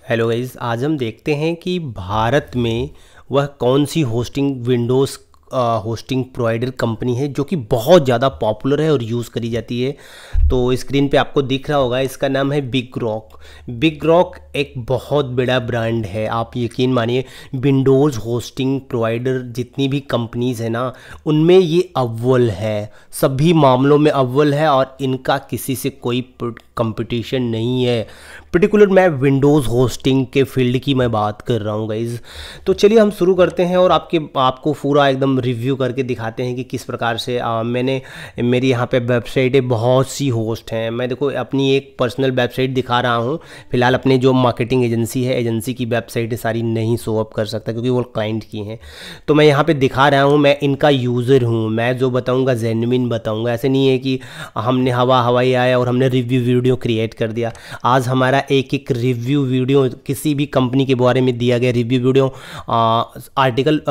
Hello guys, आज हम देखते हैं कि भारत में वह कौन सी विंडोज़ होस्टिंग प्रोवाइडर कंपनी है जो कि बहुत ज़्यादा पॉपुलर है और यूज़ करी जाती है। तो स्क्रीन पे आपको दिख रहा होगा, इसका नाम है बिग रॉक। बिग रॉक एक बहुत बड़ा ब्रांड है, आप यकीन मानिए। विंडोज़ होस्टिंग प्रोवाइडर जितनी भी कंपनीज़ है ना, उनमें ये अव्वल है, सभी मामलों में अव्वल है और इनका किसी से कोई कंपटीशन नहीं है। पर्टिकुलर मैं विंडोज़ होस्टिंग के फील्ड की मैं बात कर रहा हूँ गाइज़। तो चलिए हम शुरू करते हैं और आपको पूरा एकदम रिव्यू करके दिखाते हैं कि किस प्रकार से मेरी यहाँ पे वेबसाइट है, बहुत सी होस्ट हैं। मैं देखो अपनी एक पर्सनल वेबसाइट दिखा रहा हूँ फिलहाल। अपने जो मार्केटिंग एजेंसी है, एजेंसी की वेबसाइट सारी नहीं शो अप कर सकता क्योंकि वो क्लाइंट की हैं। तो मैं यहाँ पे दिखा रहा हूँ, मैं इनका यूज़र हूँ। मैं जो बताऊँगा जेन्युइन बताऊँगा, ऐसे नहीं है कि हमने हवाई आया और हमने रिव्यू वीडियो क्रिएट कर दिया। आज हमारा एक रिव्यू वीडियो किसी भी कंपनी के बारे में दिया गया रिव्यू वीडियो आर्टिकल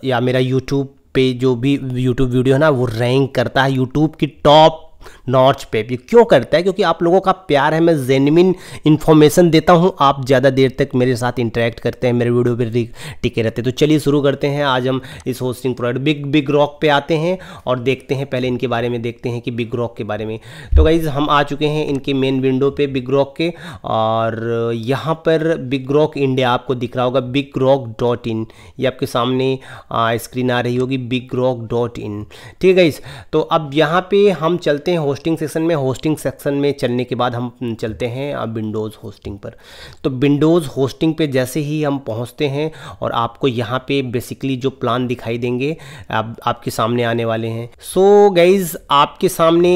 या मेरा यूट्यूब पे जो भी यूट्यूब वीडियो है ना, वो रैंक करता है यूट्यूब की टॉप नॉच पे। ये क्यों करता है? क्योंकि आप लोगों का प्यार है, मैं जेन्युइन इन्फॉर्मेशन देता हूं, आप ज़्यादा देर तक मेरे साथ इंटरेक्ट करते हैं, मेरे वीडियो पे टिके रहते हैं। तो चलिए शुरू करते हैं। आज हम इस होस्टिंग प्रोवाइडर बिग रॉक पे आते हैं और देखते हैं, पहले इनके बारे में देखते हैं कि बिग रॉक के बारे में। तो गाइज हम आ चुके हैं इनके मेन विंडो पे बिग रॉक के, और यहाँ पर बिग रॉक इंडिया आपको दिख रहा होगा, bigrock.in। ये आपके सामने स्क्रीन आ रही होगी, bigrock.in। ठीक है गाइज, तो अब यहाँ पे हम चलते हैं होस्टिंग सेक्शन में। होस्टिंग सेक्शन में चलने के बाद हम चलते हैं अब विंडोज़ होस्टिंग पर। तो विंडोज़ होस्टिंग पे जैसे ही हम पहुंचते हैं और आपको यहाँ पे बेसिकली जो प्लान दिखाई देंगे अब आपके सामने आने वाले हैं। सो गाइज आपके सामने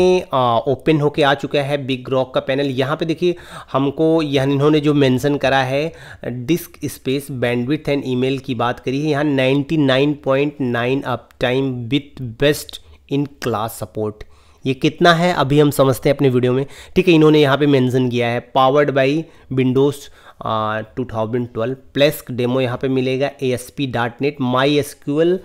ओपन होके आ चुका है बिग रॉक का पैनल। यहाँ पे देखिए हमको इन्होंने जो मेंशन करा है disc space bandwidth and email की बात करी है। यहाँ 99.9 up time with best in class support. ये कितना है अभी हम समझते हैं अपने वीडियो में। ठीक है, इन्होंने यहाँ पे मेंशन किया है powered by Windows 2012 plus demo यहाँ पे मिलेगा ASP.NET MySQL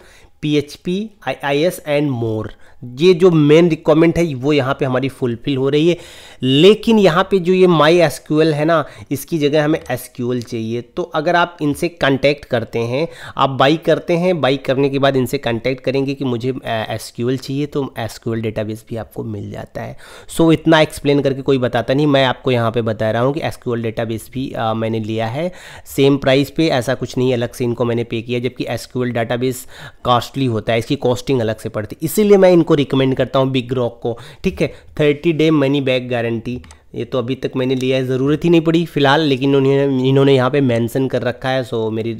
PHP IIS and more. ये जो मेन रिक्वायरमेंट है वो यहाँ पे हमारी फुलफिल हो रही है। लेकिन यहाँ पे जो ये MySQL है ना, इसकी जगह हमें SQL चाहिए। तो अगर आप इनसे कांटेक्ट करते हैं, आप बाई करते हैं, बाई करने के बाद इनसे कांटेक्ट करेंगे कि मुझे SQL चाहिए, तो SQL डेटाबेस भी आपको मिल जाता है। सो इतना एक्सप्लेन करके कोई बताता नहीं, मैं आपको यहाँ पे बता रहा हूँ कि SQL डेटाबेस भी मैंने लिया है सेम प्राइस पे। ऐसा कुछ नहीं अलग से इनको मैंने पे किया, जबकि SQL डेटाबेस कॉस्टली होता है, इसकी कॉस्टिंग अलग से पड़ती है। इसीलिए मैं इनको रिकमेंड करता हूँ बिग रॉक को। ठीक है, 30 डे मनी बैक गारंटी। ये तो अभी तक मैंने लिया है, ज़रूरत ही नहीं पड़ी फिलहाल, लेकिन इन्होंने यहाँ पे मेंशन कर रखा है, सो मेरी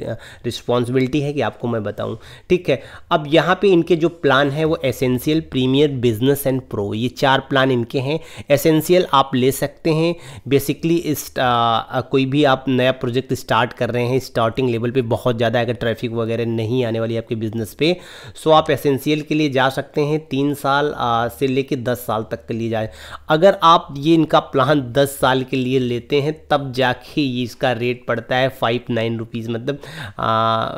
रिस्पॉन्सिबिलिटी है कि आपको मैं बताऊँ। ठीक है, अब यहाँ पे इनके जो प्लान है वो essential, premier, business and pro, ये 4 प्लान इनके हैं। एसेंशियल आप ले सकते हैं बेसिकली कोई भी आप नया प्रोजेक्ट स्टार्ट कर रहे हैं, स्टार्टिंग लेवल पे बहुत ज़्यादा अगर ट्रैफिक वगैरह नहीं आने वाली आपके बिजनेस पे, सो आप एसेंशियल के लिए जा सकते हैं। 3 साल से लेके 10 साल तक के लिए जाए। अगर आप ये इनका प्लान 10 साल के लिए लेते हैं तब जाके ये इसका रेट पड़ता है 59 रुपीज़, मतलब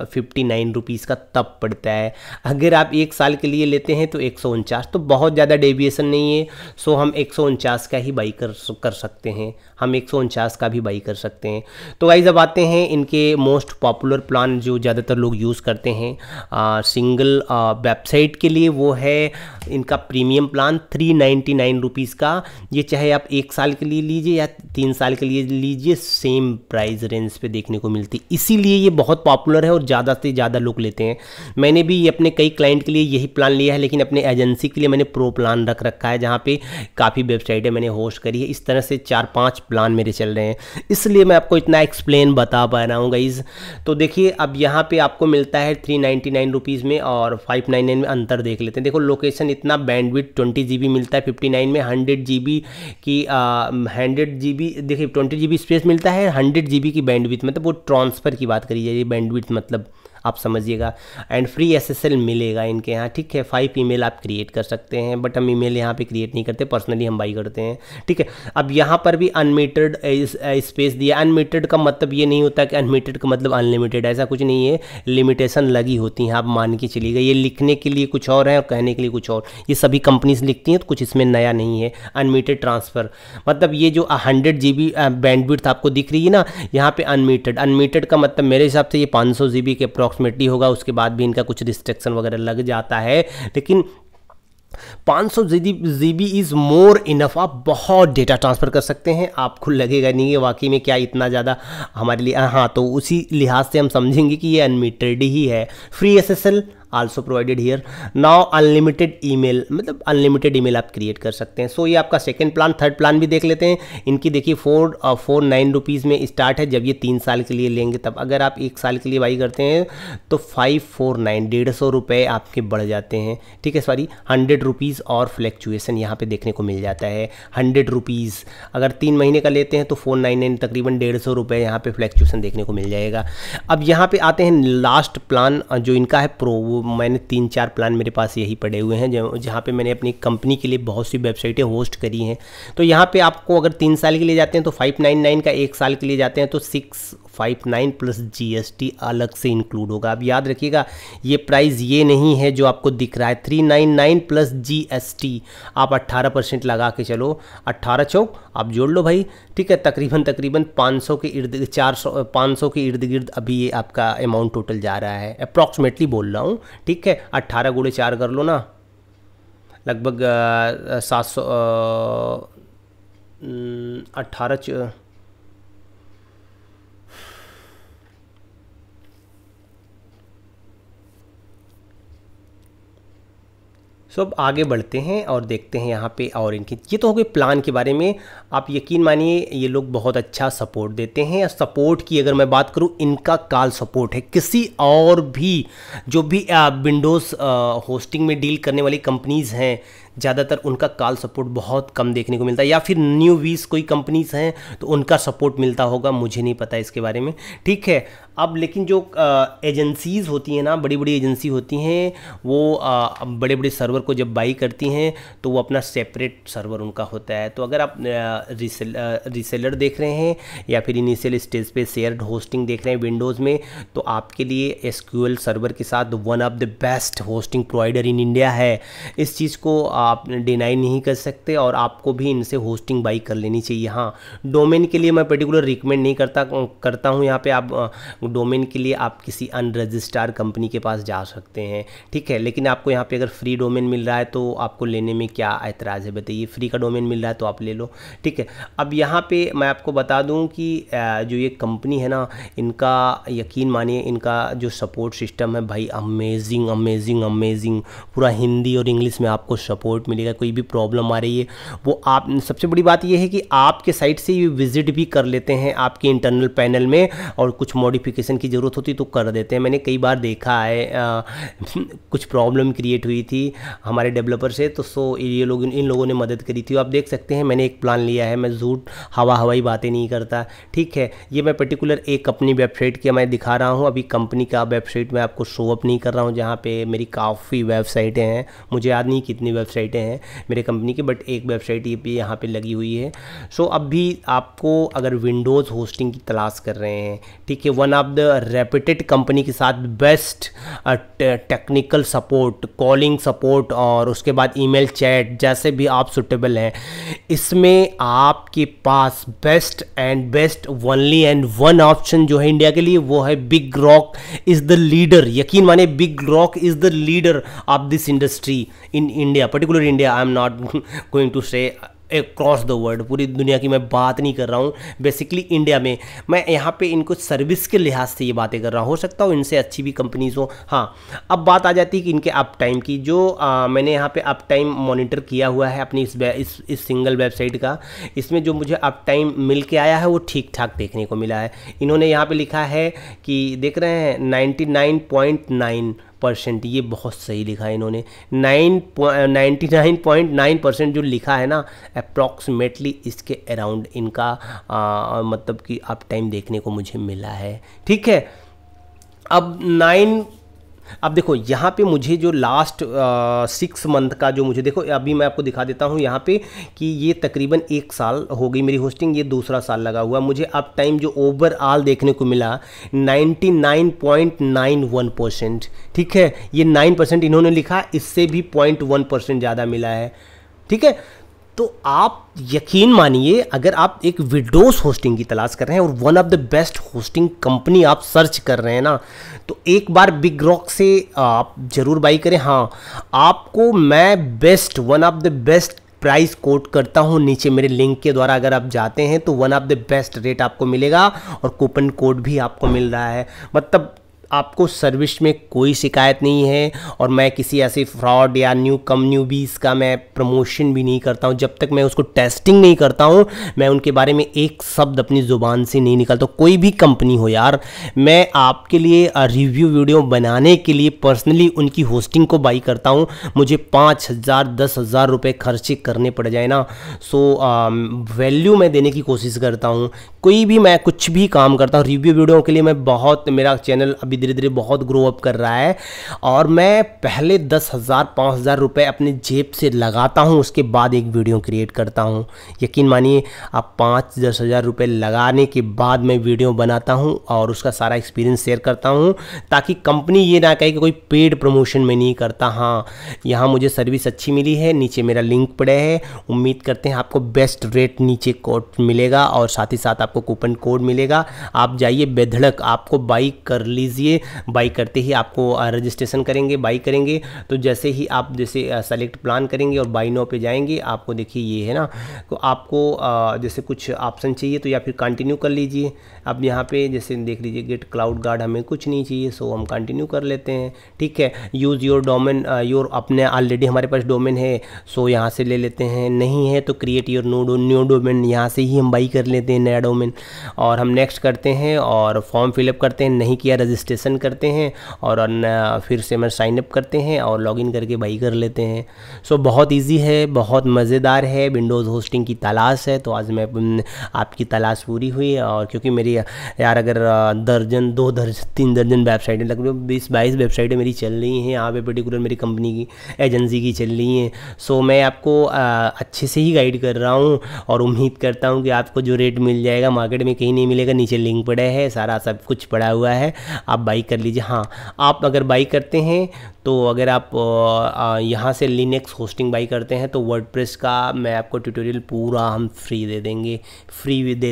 59 रुपीज़ का तब पड़ता है। अगर आप 1 साल के लिए लेते हैं तो 149, तो बहुत ज़्यादा डेविएशन नहीं है। सो हम 149 का ही बाई कर सकते हैं, हम 149 का भी बाई कर सकते हैं। तो गाइस अब आते हैं इनके मोस्ट पॉपुलर प्लान जो ज़्यादातर लोग यूज़ करते हैं सिंगल वेबसाइट के लिए, वो है इनका प्रीमियम प्लान 399 रुपीज़ का। ये चाहे आप 1 साल के लिए लीजिए या 3 साल के लिए लीजिए, सेम प्राइस रेंज पे देखने को मिलती, इसीलिए ये बहुत पॉपुलर है और ज़्यादा से ज़्यादा लोग लेते हैं। मैंने भी अपने कई क्लाइंट के लिए यही प्लान लिया है, लेकिन अपने एजेंसी के लिए मैंने प्रो प्लान रख रखा है, जहाँ पे काफ़ी वेबसाइटें मैंने होस्ट करी है। इस तरह से 4-5 प्लान मेरे चल रहे हैं, इसलिए मैं आपको इतना एक्सप्लेन बता पा रहा हूँ गाइज। तो देखिए अब यहाँ पे आपको मिलता है 399 रुपीज़ में और 599 में, अंतर देख लेते हैं। देखो लोकेशन इतना, बैंडविड्थ 20 GB मिलता है 59 में, 100 GB की 100 GB देखिए 20 GB स्पेस मिलता है, 100 GB की बैंडविड्थ, मतलब वो ट्रांसफ़र की बात करी जाए, बैंडविड्थ मतलब आप समझिएगा। एंड फ्री SSL मिलेगा इनके यहाँ, ठीक है। 5 ईमेल आप क्रिएट कर सकते हैं, बट हम ईमेल यहाँ पे क्रिएट नहीं करते, पर्सनली हम बाई करते हैं, ठीक है। अब यहाँ पर भी अनलिमिटेड स्पेस दिया। अनलिमिटेड का मतलब ये नहीं होता कि अनलिमिटेड का मतलब अनलिमिटेड, ऐसा कुछ नहीं है, लिमिटेशन लगी होती हैं, आप मान के चलिएगा। ये लिखने के लिए कुछ और है और कहने के लिए कुछ और, ये सभी कंपनीज लिखती हैं, तो कुछ इसमें नया नहीं है। अनलिमिटेड ट्रांसफ़र मतलब ये जो 100 GB बैंडविड्थ आपको दिख रही है ना, यहाँ पे अनलिमिटेड का मतलब मेरे हिसाब से ये 500 GB के अप्रॉक्सीमेटली होगा। उसके बाद भी इनका कुछ रिस्ट्रिक्शन वगैरह लग जाता है, लेकिन 500 GB इज़ मोर इनफ। आप बहुत डेटा ट्रांसफ़र कर सकते हैं, आपको लगेगा नहीं है वाकई में क्या इतना ज़्यादा हमारे लिए। हाँ, तो उसी लिहाज से हम समझेंगे कि ये अनलिमिटेड ही है। Free SSL also provided here. Now unlimited email, मतलब अनलिमिटेड ईमेल आप क्रिएट कर सकते हैं। सो ये आपका सेकंड प्लान। थर्ड प्लान भी देख लेते हैं। इनकी देखिए 449 रुपीज़ में स्टार्ट है। जब ये 3 साल के लिए लेंगे तब, अगर आप 1 साल के लिए बाई करते हैं तो 549 150 रुपये आपके बढ़ जाते हैं, ठीक है। सॉरी 100 रुपीज़ और फ्लैक्चुएसन यहाँ पे देखने को मिल जाता है। 100 रुपीज़ अगर 3 महीने का लेते हैं तो 499 तकरीबन 150 रुपये यहाँ पे फ्लैक्चुएसन देखने को मिल जाएगा। अब यहाँ पे आते हैं लास्ट प्लान जो इनका है प्रो। मैंने 3-4 प्लान मेरे पास यही पड़े हुए हैं जहाँ पे मैंने अपनी कंपनी के लिए बहुत सी वेबसाइटें होस्ट करी हैं। तो यहाँ पे आपको अगर 3 साल के लिए जाते हैं तो 599 का, 1 साल के लिए जाते हैं तो 659 प्लस GST अलग से इंक्लूड होगा। अब याद रखिएगा ये प्राइस ये नहीं है जो आपको दिख रहा है, 399 प्लस GST। आप 18% लगा के चलो, 18 चौक आप जोड़ लो भाई, ठीक है। तकरीबन 500 के इर्द 500 के इर्द गिर्द अभी ये आपका अमाउंट टोटल जा रहा है, अप्रॉक्सीमेटली बोल रहा हूँ, ठीक है। 18 गुणे 4 कर लो ना, लगभग 700 18 सो अब आगे बढ़ते हैं और देखते हैं यहाँ पे और इनकी। ये तो हो गए प्लान के बारे में। आप यकीन मानिए ये लोग बहुत अच्छा सपोर्ट देते हैं। सपोर्ट की अगर मैं बात करूँ, इनका कॉल सपोर्ट है। किसी और भी जो भी विंडोज़ होस्टिंग में डील करने वाली कंपनीज़ हैं, ज़्यादातर उनका कॉल सपोर्ट बहुत कम देखने को मिलता है, या फिर न्यू वीस कोई कंपनीज हैं तो उनका सपोर्ट मिलता होगा, मुझे नहीं पता इसके बारे में, ठीक है। अब लेकिन जो एजेंसीज़ होती हैं ना, बड़ी बड़ी एजेंसी होती हैं, वो बड़े बड़े सर्वर को जब बाई करती हैं तो वो अपना सेपरेट सर्वर उनका होता है। तो अगर आप रीसेलर देख रहे हैं या फिर इनिशियल स्टेज पे शेयर्ड होस्टिंग देख रहे हैं विंडोज़ में, तो आपके लिए SQL सर्वर के साथ one of the best hosting provider in India है। इस चीज़ को आप डिनाई नहीं कर सकते और आपको भी इनसे होस्टिंग बाई कर लेनी चाहिए। हाँ, डोमेन के लिए मैं पर्टिकुलर रिकमेंड नहीं करता हूँ। यहाँ पे आप डोमेन के लिए आप किसी अनरजिस्टर्ड कंपनी के पास जा सकते हैं, ठीक है। लेकिन आपको यहाँ पे अगर फ्री डोमेन मिल रहा है तो आपको लेने में क्या ऐतराज़ है, बताइए। फ्री का डोमेन मिल रहा है तो आप ले लो, ठीक है। अब यहाँ पे मैं आपको बता दूँ कि जो ये कंपनी है ना, इनका यकीन मानिए इनका जो सपोर्ट सिस्टम है भाई, अमेजिंग अमेजिंग अमेजिंग। पूरा हिंदी और इंग्लिश में आपको सपोर्ट मिलेगा। कोई भी प्रॉब्लम आ रही है वो आप, सबसे बड़ी बात ये है कि आपके साइट से ये विजिट भी कर लेते हैं आपके इंटरनल पैनल में, और कुछ मॉडिफिकेशन की ज़रूरत होती तो कर देते हैं। मैंने कई बार देखा है कुछ प्रॉब्लम क्रिएट हुई थी हमारे डेवलपर से, तो ये लोग, इन लोगों ने मदद करी थी। आप देख सकते हैं मैंने एक प्लान लिया है, मैं झूठ हवाई बातें नहीं करता, ठीक है। ये मैं पर्टिकुलर एक अपनी वेबसाइट की मैं दिखा रहा हूँ, अभी कंपनी का वेबसाइट मैं आपको शो अप नहीं कर रहा हूँ, जहाँ पे मेरी काफ़ी वेबसाइटें हैं, मुझे याद नहीं कितनी वेबसाइटें हैं मेरे कंपनी की, बट एक वेबसाइट ये भी यहाँ पे लगी हुई है। सो अब भी आपको अगर विंडोज़ होस्टिंग की तलाश कर रहे हैं, ठीक है, one of the reputed company के साथ best technical support, calling support और उसके बाद ईमेल चैट जैसे भी आप सुटेबल हैं, इसमें आपके पास best and best only and one option जो है इंडिया के लिए, वो है Big Rock is the leader. यकीन माने Big Rock is the leader of this industry in India, particular India. I am not going to say across the world, पूरी दुनिया की मैं बात नहीं कर रहा हूँ, बेसिकली इंडिया में। मैं यहाँ पे इनको सर्विस के लिहाज से ये बातें कर रहा हूँ, हो सकता हो इनसे अच्छी भी कंपनीज हो। हाँ, अब बात आ जाती है कि इनके अप टाइम की, जो मैंने यहाँ पे अप टाइम मॉनिटर किया हुआ है अपनी इस सिंगल वेबसाइट का। इसमें जो मुझे अप टाइम मिल के आया है वो ठीक ठाक देखने को मिला है। इन्होंने यहाँ पे लिखा है कि देख रहे हैं 99.9%, ये बहुत सही लिखा है इन्होंने। 99.9% जो लिखा है ना, अप्रॉक्सीमेटली इसके अराउंड इनका मतलब कि अप टाइम देखने को मुझे मिला है, ठीक है। अब देखो यहाँ पे मुझे जो लास्ट 6 मंथ का जो मुझे देखो, अभी मैं आपको दिखा देता हूँ यहाँ पे कि ये तकरीबन 1 साल हो गई मेरी होस्टिंग, ये दूसरा साल लगा हुआ। मुझे अप टाइम जो ओवरऑल देखने को मिला 99.91%। ठीक है, ये 9% इन्होंने लिखा, इससे भी 0.1% ज़्यादा मिला है। ठीक है, तो आप यकीन मानिए, अगर आप एक विंडोज़ होस्टिंग की तलाश कर रहे हैं और one of the best hosting company आप सर्च कर रहे हैं ना, तो एक बार बिग रॉक से आप ज़रूर बाई करें। हाँ, आपको मैं best, one of the best price quote करता हूँ नीचे मेरे लिंक के द्वारा। अगर आप जाते हैं तो one of the best rate आपको मिलेगा और कूपन कोड भी आपको मिल रहा है। मतलब आपको सर्विस में कोई शिकायत नहीं है, और मैं किसी ऐसे फ्रॉड या न्यूबीज़ का मैं प्रमोशन भी नहीं करता हूं। जब तक मैं उसको टेस्टिंग नहीं करता हूं, मैं उनके बारे में एक शब्द अपनी ज़ुबान से नहीं निकालता। कोई भी कंपनी हो यार, मैं आपके लिए रिव्यू वीडियो बनाने के लिए पर्सनली उनकी होस्टिंग को बाई करता हूं। मुझे 5,000 10,000 रुपये खर्चे करने पड़ जाए ना, सो वैल्यू मैं देने की कोशिश करता हूँ। कोई भी मैं कुछ भी काम करता हूँ रिव्यू वीडियो के लिए, मैं बहुत, मेरा चैनल अभी धीरे धीरे बहुत ग्रो अप कर रहा है, और मैं पहले 10,000 5,000 रुपये अपने जेब से लगाता हूं, उसके बाद एक वीडियो क्रिएट करता हूं। यकीन मानिए, आप 5-10 हज़ार रुपये लगाने के बाद मैं वीडियो बनाता हूं और उसका सारा एक्सपीरियंस शेयर करता हूं, ताकि कंपनी ये ना कहे कि कोई पेड प्रमोशन में नहीं करता। हाँ, यहाँ मुझे सर्विस अच्छी मिली है, नीचे मेरा लिंक पड़े है। उम्मीद करते हैं आपको बेस्ट रेट नीचे कोड मिलेगा और साथ ही साथ आपको कूपन कोड मिलेगा। आप जाइए बेधड़क, आपको बाई कर लीजिए। बाई करते ही आपको रजिस्ट्रेशन करेंगे, बाई करेंगे, तो जैसे ही आप सेलेक्ट प्लान करेंगे और बाई नो पे जाएंगे, आपको देखिए ये है ना, तो आपको जैसे कुछ ऑप्शन चाहिए तो या फिर कंटिन्यू कर लीजिए। अब यहाँ पे जैसे देख लीजिए, गेट क्लाउड गार्ड हमें कुछ नहीं चाहिए, सो हम कंटिन्यू कर लेते हैं। ठीक है, यूज़ योर डोमेन, योर अपने ऑलरेडी हमारे पास डोमेन है, सो यहाँ से ले लेते हैं। नहीं है तो क्रिएट योर न्यू डोमेन, यहाँ से ही हम बाई कर लेते हैं नया डोमेन, और हम नेक्स्ट करते हैं और फॉर्म फिलअप करते हैं। नहीं किया रजिस्ट्रेशन करते हैं और फिर से मैं साइन अप करते हैं और लॉगिन करके बाई कर लेते हैं। सो बहुत इजी है, बहुत मज़ेदार है। विंडोज़ होस्टिंग की तलाश है तो आज मैं आपकी तलाश पूरी हुई। और क्योंकि मेरी यार अगर दर्जन 2 दर्जन 3 दर्जन वेबसाइटें लगभग 20-22 वेबसाइटें मेरी चल रही हैं यहाँ पे, पर्टिकुलर मेरी कंपनी की एजेंसी की चल रही हैं। सो मैं आपको अच्छे से ही गाइड कर रहा हूँ और उम्मीद करता हूँ कि आपको जो रेट मिल जाएगा मार्केट में कहीं नहीं मिलेगा। नीचे लिंक पड़ा है, सारा सब कुछ पड़ा हुआ है, आप बाई कर लीजिए। हाँ, आप अगर बाई करते हैं तो अगर आप यहाँ से लिनक्स होस्टिंग बाई करते हैं तो वर्डप्रेस का मैं आपको ट्यूटोरियल पूरा हम फ्री दे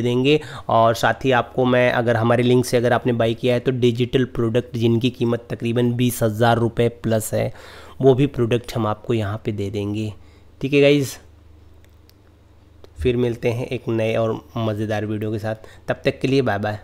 देंगे। और साथ ही आपको मैं, अगर हमारे लिंक से अगर आपने बाई किया है तो डिजिटल प्रोडक्ट जिनकी कीमत तकरीबन 20,000 रुपये प्लस है, वो भी प्रोडक्ट हम आपको यहाँ पे दे देंगे। ठीक है गाइज़, फिर मिलते हैं एक नए और मज़ेदार वीडियो के साथ। तब तक के लिए बाय बाय।